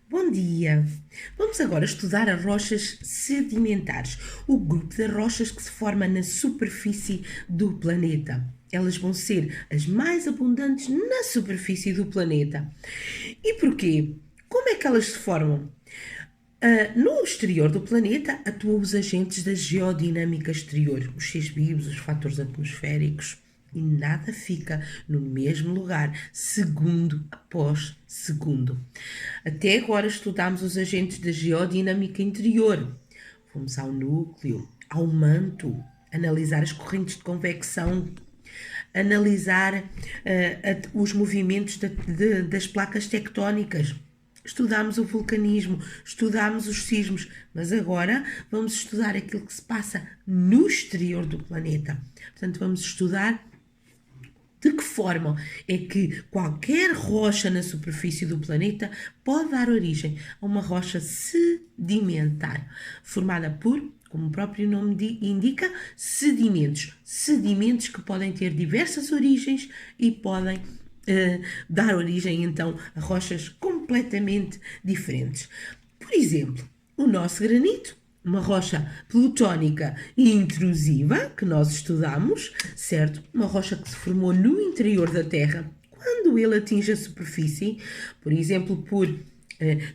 Bom dia! Vamos agora estudar as rochas sedimentares, o grupo de rochas que se forma na superfície do planeta. Elas vão ser as mais abundantes na superfície do planeta. E porquê? Como é que elas se formam? No exterior do planeta atuam os agentes da geodinâmica exterior, os seres vivos, os fatores atmosféricos, e nada fica no mesmo lugar, segundo após segundo. Até agora estudámos os agentes da geodinâmica interior. Fomos ao núcleo, ao manto, analisar as correntes de convecção, analisar os movimentos das placas tectónicas. Estudámos o vulcanismo, estudámos os sismos, mas agora vamos estudar aquilo que se passa no exterior do planeta. Portanto, vamos estudar de que forma é que qualquer rocha na superfície do planeta pode dar origem a uma rocha sedimentar, formada por, como o próprio nome indica, sedimentos. Sedimentos que podem ter diversas origens e podem dar origem então a rochas completamente diferentes. Por exemplo, o nosso granito, uma rocha plutónica intrusiva que nós estudamos, certo? Uma rocha que se formou no interior da Terra quando ele atinge a superfície, por exemplo, por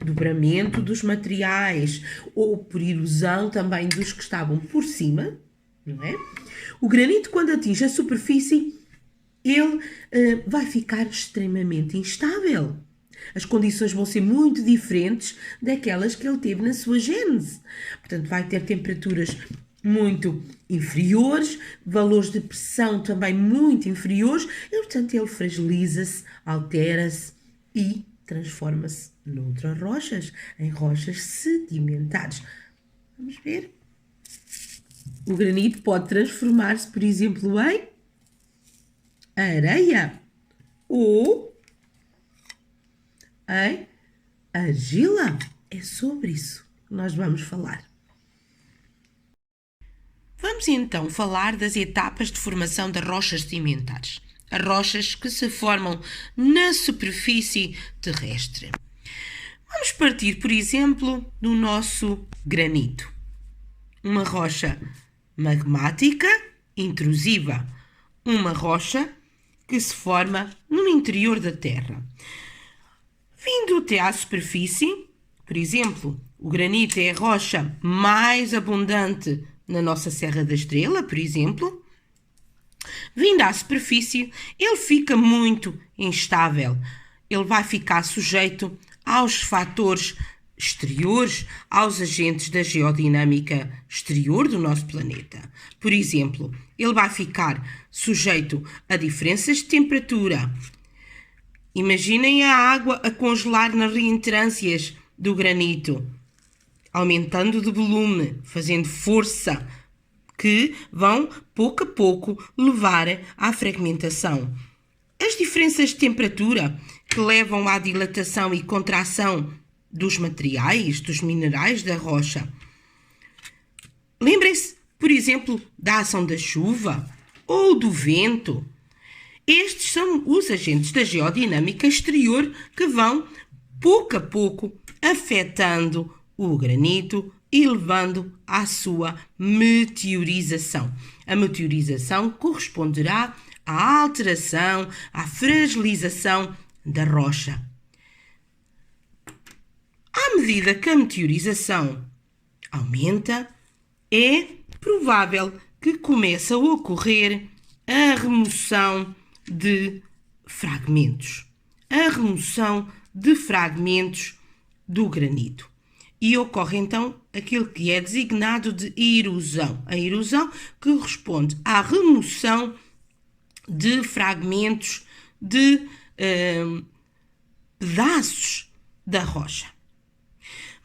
dobramento dos materiais ou por erosão também dos que estavam por cima, não é? O granito, quando atinge a superfície, ele vai ficar extremamente instável. As condições vão ser muito diferentes daquelas que ele teve na sua gênese. Portanto, vai ter temperaturas muito inferiores, valores de pressão também muito inferiores, e, portanto, ele fragiliza-se, altera-se e transforma-se noutras rochas, em rochas sedimentares. Vamos ver? O granito pode transformar-se, por exemplo, em areia ou em argila. É sobre isso que nós vamos falar. Vamos então falar das etapas de formação das rochas sedimentares. As rochas que se formam na superfície terrestre. Vamos partir, por exemplo, do nosso granito. Uma rocha magmática intrusiva. Uma rocha que se forma no interior da Terra. Vindo até à superfície, por exemplo, o granito é a rocha mais abundante na nossa Serra da Estrela, por exemplo. Vindo à superfície, ele fica muito instável. Ele vai ficar sujeito aos fatores exteriores, aos agentes da geodinâmica exterior do nosso planeta. Por exemplo, ele vai ficar sujeito a diferenças de temperatura. Imaginem a água a congelar nas reentrâncias do granito, aumentando de volume, fazendo força, que vão, pouco a pouco, levar à fragmentação. As diferenças de temperatura que levam à dilatação e contração dos materiais, dos minerais da rocha. Lembrem-se, por exemplo, da ação da chuva ou do vento. Estes são os agentes da geodinâmica exterior que vão, pouco a pouco, afetando o granito e levando à sua meteorização. A meteorização corresponderá à alteração, à fragilização da rocha. À medida que a meteorização aumenta, é provável que comece a ocorrer a remoção de fragmentos. A remoção de fragmentos do granito. E ocorre então aquilo que é designado de erosão. A erosão corresponde à remoção de fragmentos de pedaços da rocha.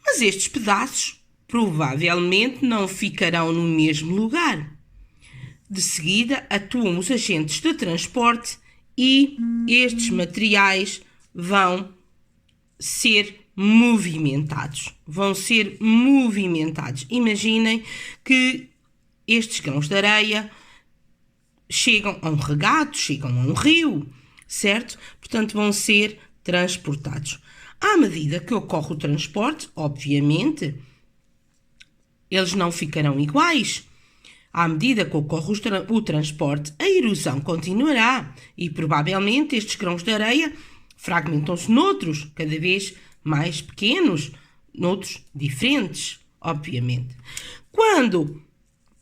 Mas estes pedaços provavelmente não ficarão no mesmo lugar. De seguida, atuam os agentes de transporte e estes materiais vão ser movimentados. Imaginem que estes grãos de areia chegam a um regato, chegam a um rio, certo? Portanto, vão ser transportados. À medida que ocorre o transporte, obviamente, eles não ficarão iguais. À medida que ocorre o transporte, a erosão continuará e provavelmente estes grãos de areia fragmentam-se noutros, cada vez mais pequenos, noutros diferentes, obviamente. Quando,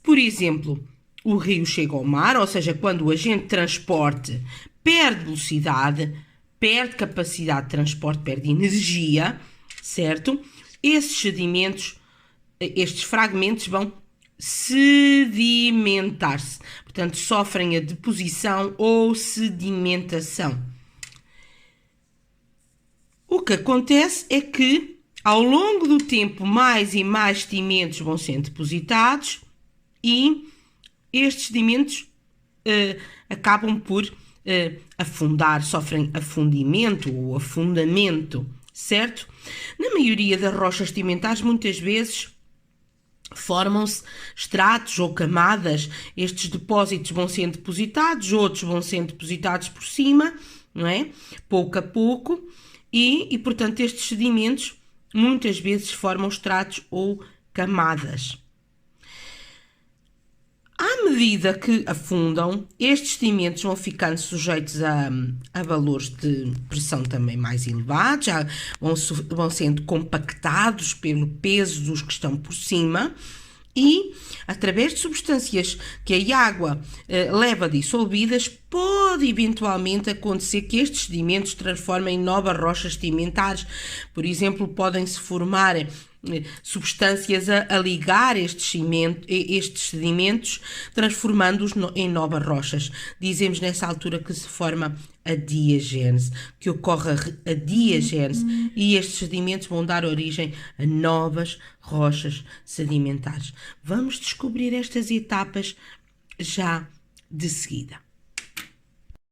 por exemplo, o rio chega ao mar, ou seja, quando o agente de transporte perde velocidade, perde capacidade de transporte, perde energia, certo? Esses sedimentos, estes fragmentos vão sedimentar-se. Portanto, sofrem a deposição ou sedimentação. O que acontece é que, ao longo do tempo, mais e mais sedimentos vão sendo depositados e estes sedimentos acabam por afundar, sofrem afundimento ou afundamento, certo? Na maioria das rochas sedimentares, muitas vezes, formam-se estratos ou camadas. Estes depósitos vão sendo depositados, outros vão sendo depositados por cima, não é? Pouco a pouco, e portanto, estes sedimentos muitas vezes formam estratos ou camadas. À medida que afundam, estes sedimentos vão ficando sujeitos a valores de pressão também mais elevados, vão sendo compactados pelo peso dos que estão por cima e, através de substâncias que a água leva dissolvidas, pode eventualmente acontecer que estes sedimentos se transformem em novas rochas sedimentares. Por exemplo, podem-se formar substâncias a ligar estes sedimentos, transformando-os em novas rochas. Dizemos nessa altura que se forma a diagênese, que ocorre a diagênese, e estes sedimentos vão dar origem a novas rochas sedimentares. Vamos descobrir estas etapas já de seguida.